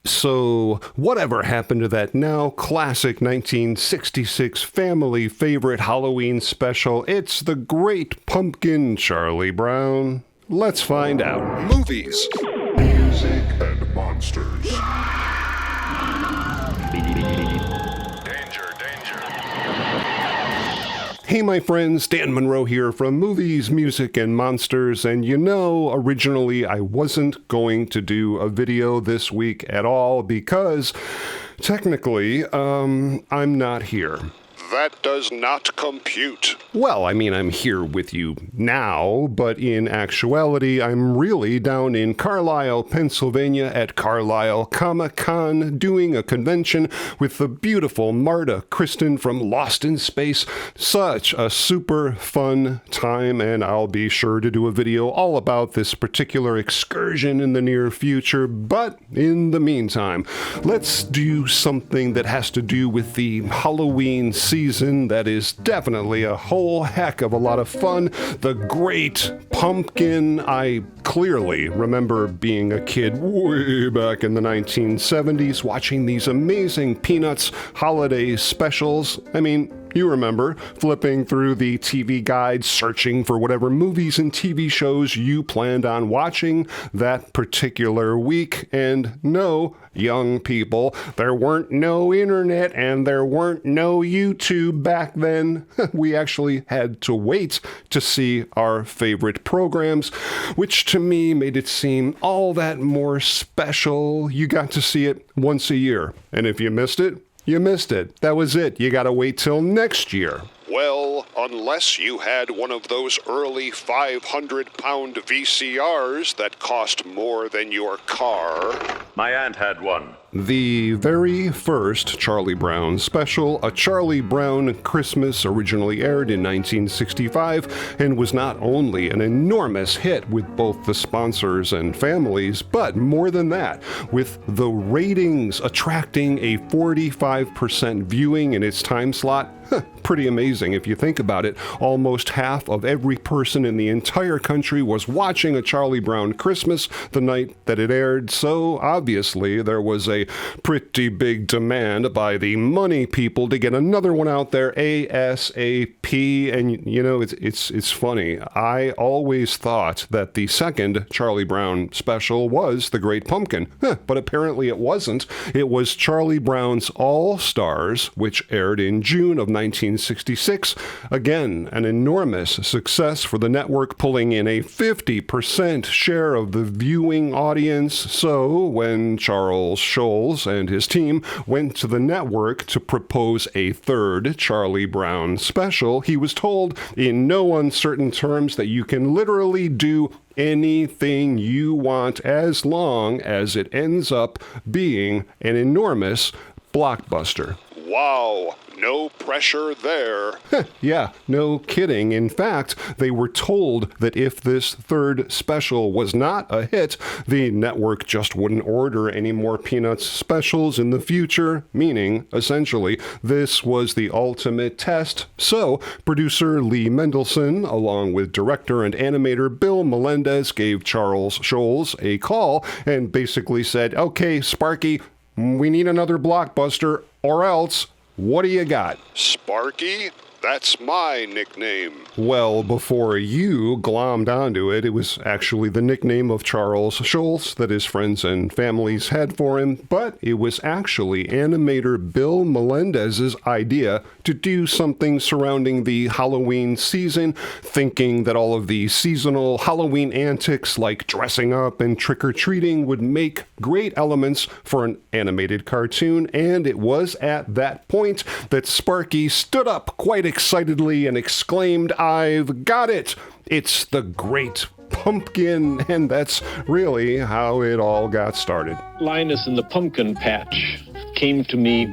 So, whatever happened to that now classic 1966 family favorite Halloween special? It's The Great Pumpkin, Charlie Brown. Let's find out. Movies, music, and monsters. Danger, danger. Hey my friends, Dan Monroe here from Movies, Music, and Monsters, and you know, originally I wasn't going to do a video this week at all because, technically, I'm not here. That does not compute. Well, I mean, I'm here with you now, but in actuality, I'm really down in Carlisle, Pennsylvania at Carlisle Comic-Con doing a convention with the beautiful Marta Kristen from Lost in Space. Such a super fun time, and I'll be sure to do a video all about this particular excursion in the near future. But in the meantime, let's do something that has to do with the Halloween season. That is definitely a whole heck of a lot of fun. The Great Pumpkin. I clearly remember being a kid way back in the 1970s watching these amazing Peanuts holiday specials. I mean, you remember flipping through the TV guide, searching for whatever movies and TV shows you planned on watching that particular week. And no, young people, there weren't no internet and there weren't no YouTube back then. We actually had to wait to see our favorite programs, which to me made it seem all that more special. You got to see it once a year. And if you missed it, you missed it. That was it. You gotta wait till next year. Well, unless you had one of those early 500-pound VCRs that cost more than your car. My aunt had one. The very first Charlie Brown special, A Charlie Brown Christmas, originally aired in 1965 and was not only an enormous hit with both the sponsors and families, but more than that, with the ratings attracting a 45% viewing in its time slot. Pretty amazing if you think about it. Almost half of every person in the entire country was watching A Charlie Brown Christmas the night that it aired, so obviously there was a pretty big demand by the money people to get another one out there ASAP. And you know, it's funny. I always thought that the second Charlie Brown special was The Great Pumpkin, but apparently it wasn't. It was Charlie Brown's All Stars, which aired in June of 1966. Again, an enormous success for the network, pulling in a 50% share of the viewing audience. So when Charles Schulz and his team went to the network to propose a third Charlie Brown special, he was told in no uncertain terms that you can literally do anything you want as long as it ends up being an enormous blockbuster. Wow, no pressure there. Yeah, no kidding. In fact, they were told that if this third special was not a hit, the network just wouldn't order any more Peanuts specials in the future, meaning, essentially, this was the ultimate test. So, producer Lee Mendelson, along with director and animator Bill Melendez, gave Charles Schulz a call and basically said, "Okay, Sparky, we need another blockbuster, or else, what do you got?" Sparky? That's my nickname. Well, before you glommed onto it, it was actually the nickname of Charles Schulz that his friends and families had for him, but it was actually animator Bill Melendez's idea to do something surrounding the Halloween season, thinking that all of the seasonal Halloween antics like dressing up and trick-or-treating would make great elements for an animated cartoon, and it was at that point that Sparky stood up quite excitedly and exclaimed, "I've got it! It's the Great Pumpkin!" And that's really how it all got started. Linus and the Pumpkin Patch came to me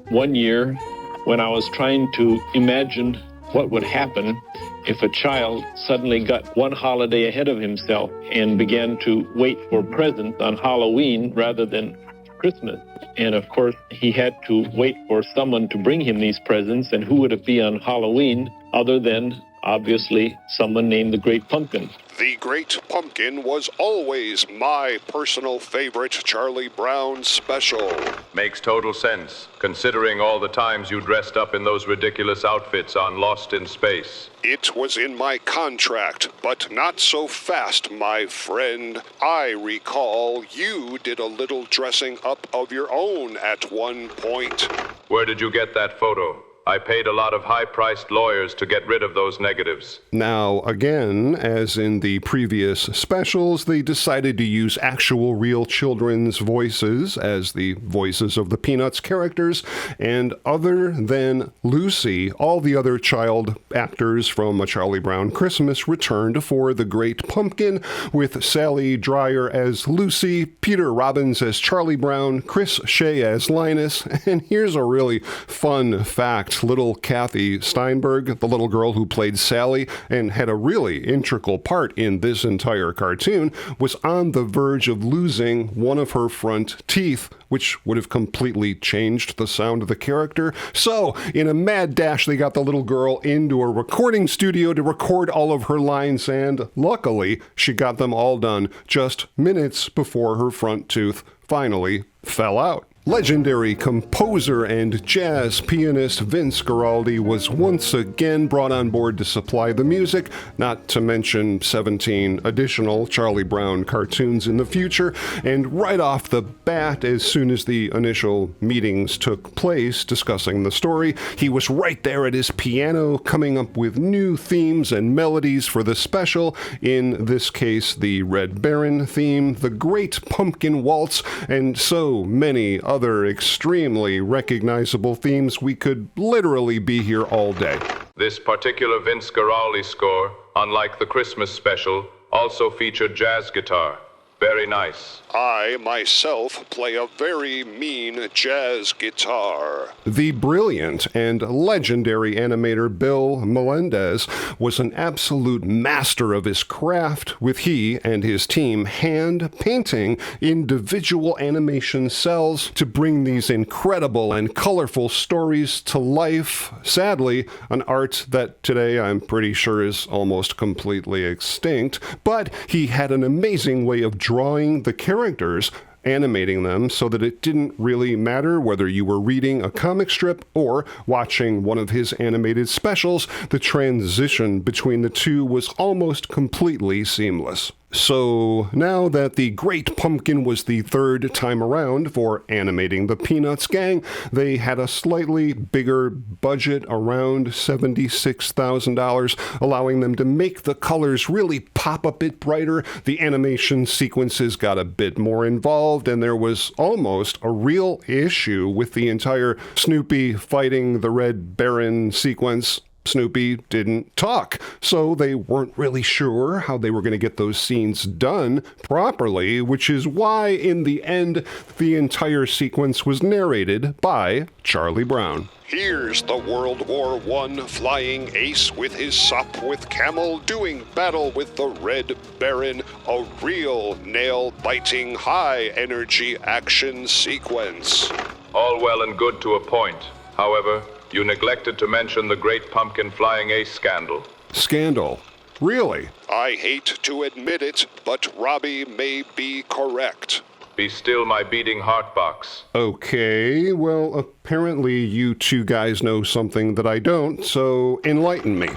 one year when I was trying to imagine what would happen if a child suddenly got one holiday ahead of himself and began to wait for presents on Halloween rather than Christmas. And of course, he had to wait for someone to bring him these presents, and who would it be on Halloween other than obviously someone named the Great Pumpkin. The Great Pumpkin was always my personal favorite Charlie Brown special. Makes total sense, considering all the times you dressed up in those ridiculous outfits on Lost in Space. It was in my contract, but not so fast, my friend. I recall you did a little dressing up of your own at one point. Where did you get that photo? I paid a lot of high-priced lawyers to get rid of those negatives. Now, again, as in the previous specials, they decided to use actual real children's voices as the voices of the Peanuts characters, and other than Lucy, all the other child actors from A Charlie Brown Christmas returned for The Great Pumpkin, with Sally Dreyer as Lucy, Peter Robbins as Charlie Brown, Chris Shea as Linus, and here's a really fun fact. Little Kathy Steinberg, the little girl who played Sally and had a really integral part in this entire cartoon, was on the verge of losing one of her front teeth, which would have completely changed the sound of the character. So, in a mad dash, they got the little girl into a recording studio to record all of her lines, and luckily, she got them all done just minutes before her front tooth finally fell out. Legendary composer and jazz pianist Vince Guaraldi was once again brought on board to supply the music, not to mention 17 additional Charlie Brown cartoons in the future, and right off the bat, as soon as the initial meetings took place discussing the story, he was right there at his piano coming up with new themes and melodies for the special, in this case the Red Baron theme, the Great Pumpkin Waltz, and so many other extremely recognizable themes. We could literally be here all day. This particular Vince Guaraldi score, unlike the Christmas special, also featured jazz guitar. Very nice. I, myself, play a very mean jazz guitar. The brilliant and legendary animator Bill Melendez was an absolute master of his craft, with he and his team hand-painting individual animation cells to bring these incredible and colorful stories to life. Sadly, an art that today I'm pretty sure is almost completely extinct, but he had an amazing way of drawing the characters, animating them so that it didn't really matter whether you were reading a comic strip or watching one of his animated specials. The transition between the two was almost completely seamless. So now that the Great Pumpkin was the third time around for animating the Peanuts gang, they had a slightly bigger budget, around $76,000, allowing them to make the colors really pop a bit brighter. The animation sequences got a bit more involved, and there was almost a real issue with the entire Snoopy fighting the Red Baron sequence. Snoopy didn't talk, so they weren't really sure how they were going to get those scenes done properly, which is why, in the end, the entire sequence was narrated by Charlie Brown. Here's the World War I flying ace with his Sopwith camel doing battle with the Red Baron, a real nail-biting, high-energy action sequence. All well and good to a point. However, you neglected to mention the Great Pumpkin Flying Ace scandal. Scandal? Really? I hate to admit it, but Robbie may be correct. Be still my beating heart box. Okay, well, apparently you two guys know something that I don't, so enlighten me.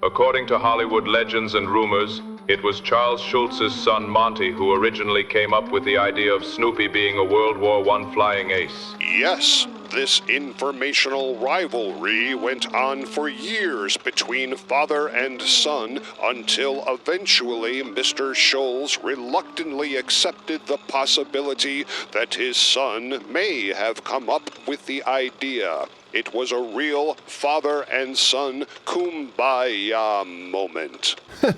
According to Hollywood legends and rumors, it was Charles Schulz's son Monty who originally came up with the idea of Snoopy being a World War I flying ace. Yes, this informational rivalry went on for years between father and son until eventually Mr. Schulz reluctantly accepted the possibility that his son may have come up with the idea. It was a real father and son kumbaya moment.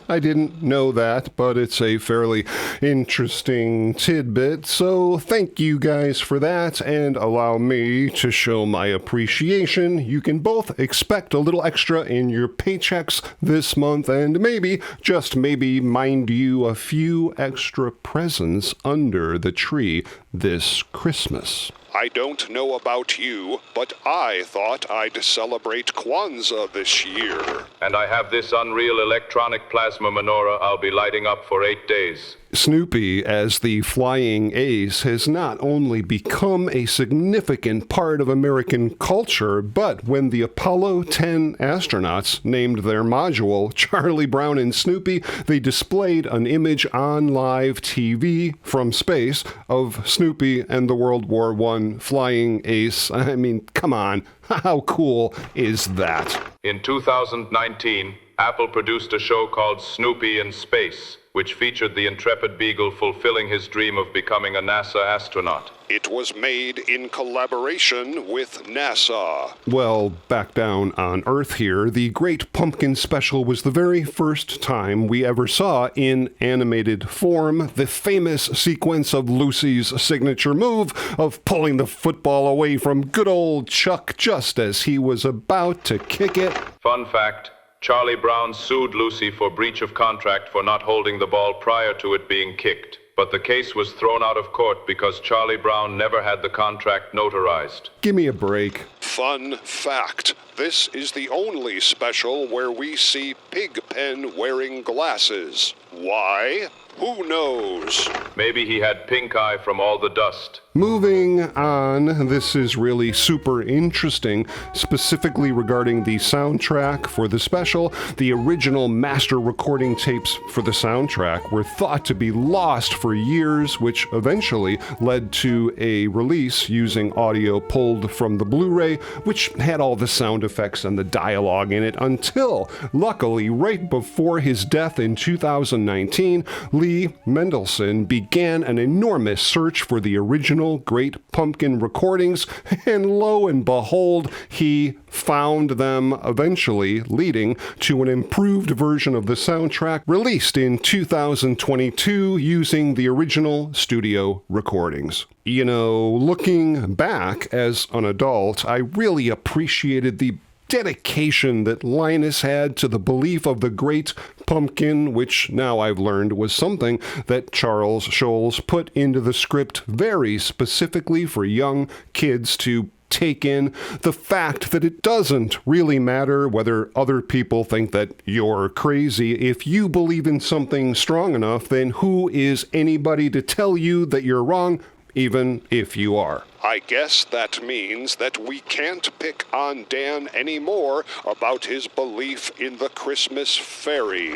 I didn't know that, but it's a fairly interesting tidbit, so thank you guys for that, and allow me to show my appreciation. You can both expect a little extra in your paychecks this month, and maybe, just maybe, mind you, a few extra presents under the tree this Christmas. I don't know about you, but I thought I'd celebrate Kwanzaa this year. And I have this unreal electronic plasma menorah I'll be lighting up for 8 days. Snoopy, as the flying ace, has not only become a significant part of American culture, but when the Apollo 10 astronauts named their module Charlie Brown and Snoopy, they displayed an image on live TV from space of Snoopy and the World War I flying ace. I mean, come on, how cool is that? In 2019, Apple produced a show called Snoopy in Space, which featured the intrepid Beagle fulfilling his dream of becoming a NASA astronaut. It was made in collaboration with NASA. Well, back down on Earth here, the Great Pumpkin Special was the very first time we ever saw in animated form the famous sequence of Lucy's signature move of pulling the football away from good old Chuck just as he was about to kick it. Fun fact, Charlie Brown sued Lucy for breach of contract for not holding the ball prior to it being kicked. But the case was thrown out of court because Charlie Brown never had the contract notarized. Give me a break. Fun fact, this is the only special where we see Pigpen wearing glasses. Why? Who knows? Maybe he had pink eye from all the dust. Moving on, this is really super interesting, specifically regarding the soundtrack for the special. The original master recording tapes for the soundtrack were thought to be lost for years, which eventually led to a release using audio pulled from the Blu-ray, which had all the sound effects and the dialogue in it until, luckily, right before his death in 2019, Lee Mendelsohn began an enormous search for the original Great Pumpkin recordings, and lo and behold, he found them eventually, leading to an improved version of the soundtrack released in 2022 using the original studio recordings. You know, looking back as an adult, I really appreciated the dedication that Linus had to the belief of the Great Pumpkin, which now I've learned was something that Charles Schulz put into the script very specifically for young kids to take in. The fact that it doesn't really matter whether other people think that you're crazy. If you believe in something strong enough, then who is anybody to tell you that you're wrong, even if you are? I guess that means that we can't pick on Dan anymore about his belief in the Christmas fairy.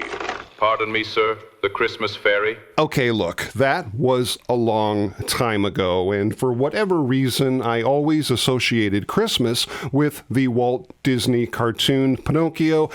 Pardon me, sir, the Christmas fairy? Okay, look, that was a long time ago, and for whatever reason, I always associated Christmas with the Walt Disney cartoon Pinocchio.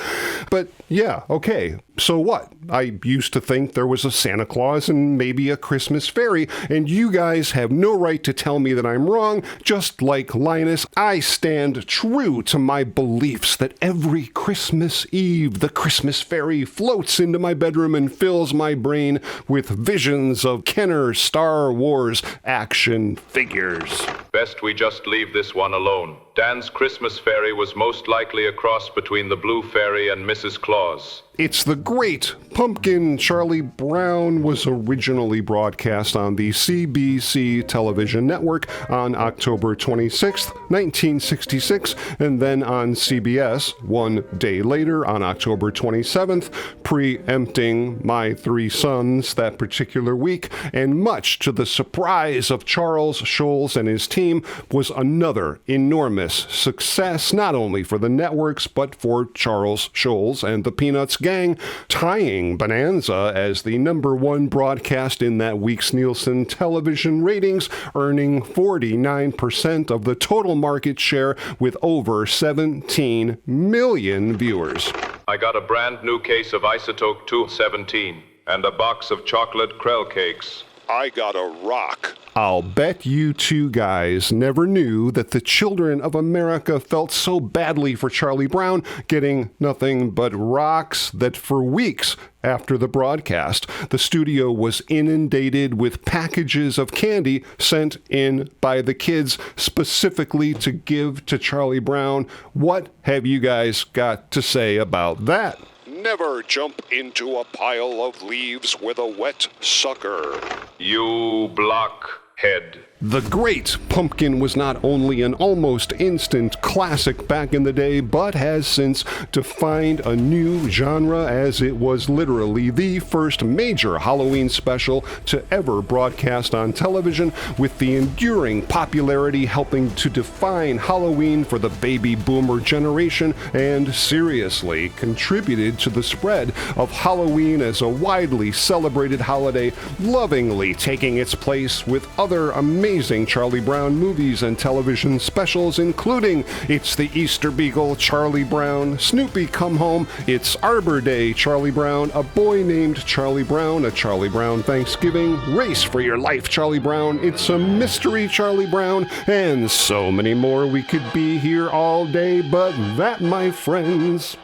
But yeah, okay, so what? I used to think there was a Santa Claus and maybe a Christmas fairy, and you guys have no right to tell me that I'm wrong. Just like Linus, I stand true to my beliefs that every Christmas Eve, the Christmas fairy floats into my bedroom and fills my brain with visions of Kenner Star Wars action figures. Best we just leave this one alone. Dan's Christmas fairy was most likely a cross between the Blue Fairy and Mrs. Claus. It's the Great Pumpkin. Charlie Brown was originally broadcast on the CBC television network on October 26, 1966, and then on CBS 1 day later on October 27th, preempting My Three Sons that particular week, and much to the surprise of Charles Schulz and his team, was another enormous success, not only for the networks, but for Charles Schulz and the Peanuts gang, tying Bonanza as the #1 broadcast in that week's Nielsen television ratings, earning 49% of the total market share with over 17 million viewers. I got a brand new case of Isotope 217 and a box of chocolate Krell cakes. I got a rock. I'll bet you two guys never knew that the children of America felt so badly for Charlie Brown getting nothing but rocks that for weeks after the broadcast, the studio was inundated with packages of candy sent in by the kids specifically to give to Charlie Brown. What have you guys got to say about that? Never jump into a pile of leaves with a wet sucker. You blockhead. The Great Pumpkin was not only an almost instant classic back in the day, but has since defined a new genre, as it was literally the first major Halloween special to ever broadcast on television, with the enduring popularity helping to define Halloween for the baby boomer generation, and seriously contributed to the spread of Halloween as a widely celebrated holiday, lovingly taking its place with other amazing Charlie Brown movies and television specials, including It's the Easter Beagle, Charlie Brown, Snoopy Come Home, It's Arbor Day, Charlie Brown, A Boy Named Charlie Brown, A Charlie Brown Thanksgiving, Race for Your Life, Charlie Brown, It's a Mystery, Charlie Brown, and so many more. We could be here all day, but that, my friends,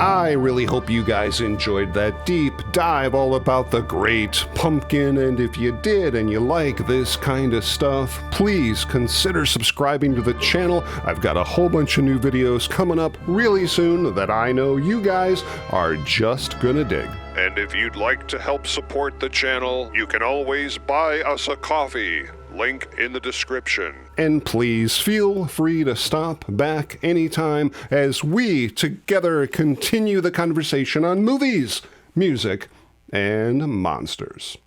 I really hope you guys enjoyed that deep dive all about the Great Pumpkin, and if you did and you like this kind of stuff, please consider subscribing to the channel. I've got a whole bunch of new videos coming up really soon that I know you guys are just gonna dig. And if you'd like to help support the channel, you can always buy us a coffee. Link in the description. And please feel free to stop back anytime as we together continue the conversation on movies, music, and monsters.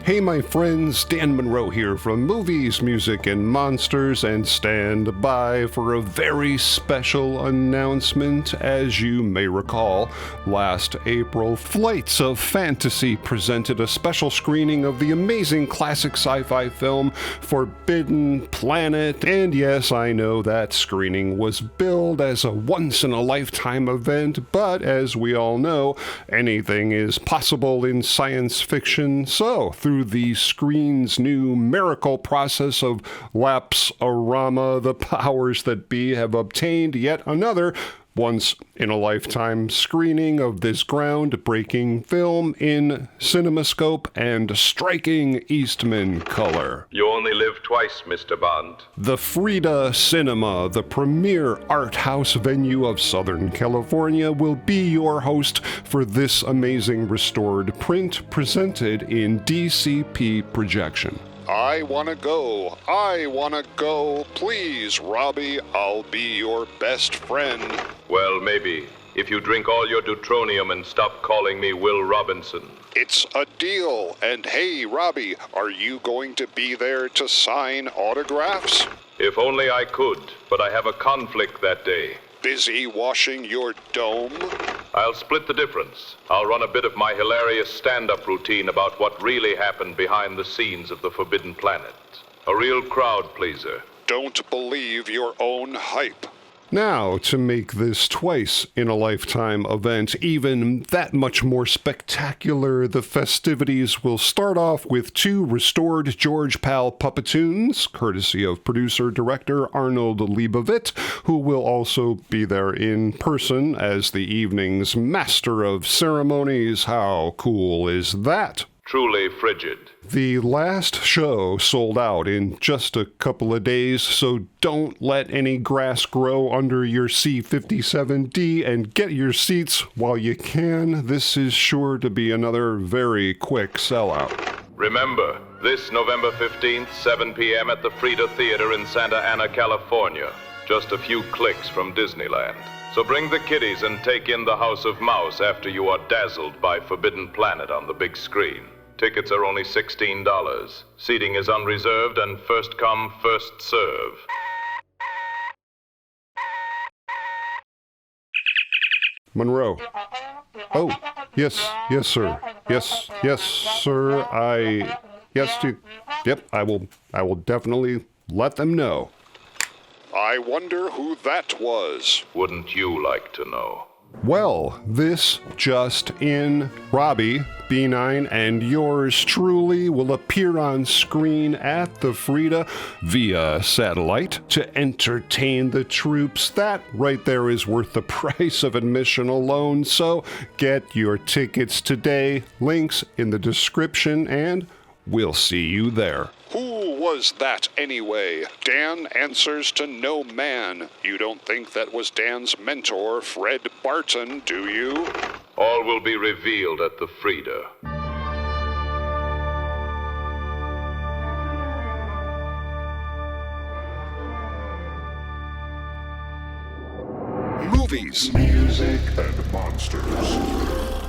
Hey my friends, Dan Monroe here from Movies, Music, and Monsters, and stand by for a very special announcement. As you may recall, last April, Flights of Fantasy presented a special screening of the amazing classic sci-fi film Forbidden Planet, and yes, I know that screening was billed as a once-in-a-lifetime event, but as we all know, anything is possible in science fiction, so through the screen's new miracle process of lapse-orama, the powers that be have obtained yet another once-in-a-lifetime screening of this groundbreaking film in CinemaScope and striking Eastman color. You only live twice, Mr. Bond. The Frida Cinema, the premier art house venue of Southern California, will be your host for this amazing restored print presented in DCP projection. I wanna go. I wanna go. Please, Robbie, I'll be your best friend. Well, maybe. If you drink all your deutronium and stop calling me Will Robinson. It's a deal. And hey, Robbie, are you going to be there to sign autographs? If only I could, but I have a conflict that day. Busy washing your dome? I'll split the difference. I'll run a bit of my hilarious stand-up routine about what really happened behind the scenes of the Forbidden Planet. A real crowd pleaser. Don't believe your own hype. Now, to make this twice-in-a-lifetime event even that much more spectacular, the festivities will start off with 2 restored George Pal puppetoons, courtesy of producer-director Arnold Leibovitz, who will also be there in person as the evening's master of ceremonies. How cool is that? Truly frigid. The last show sold out in just a couple of days, so don't let any grass grow under your C-57D and get your seats while you can. This is sure to be another very quick sellout. Remember, this November 15th, 7 p.m. at the Frida Theater in Santa Ana, California. Just a few clicks from Disneyland. So bring the kiddies and take in the House of Mouse after you are dazzled by Forbidden Planet on the big screen. Tickets are only $16. Seating is unreserved and first come, first serve. Monroe. Oh, yes, sir. Yes, sir. Yep, I will definitely let them know. I wonder who that was. Wouldn't you like to know? Well, this just in. Robbie, B9, and yours truly will appear on screen at the Frida via satellite to entertain the troops. That right there is worth the price of admission alone, so get your tickets today. Links in the description, and we'll see you there. Who was that anyway? Dan answers to no man. You don't think that was Dan's mentor, Fred Barton, do you? All will be revealed at the Frida. Movies, music, and monsters.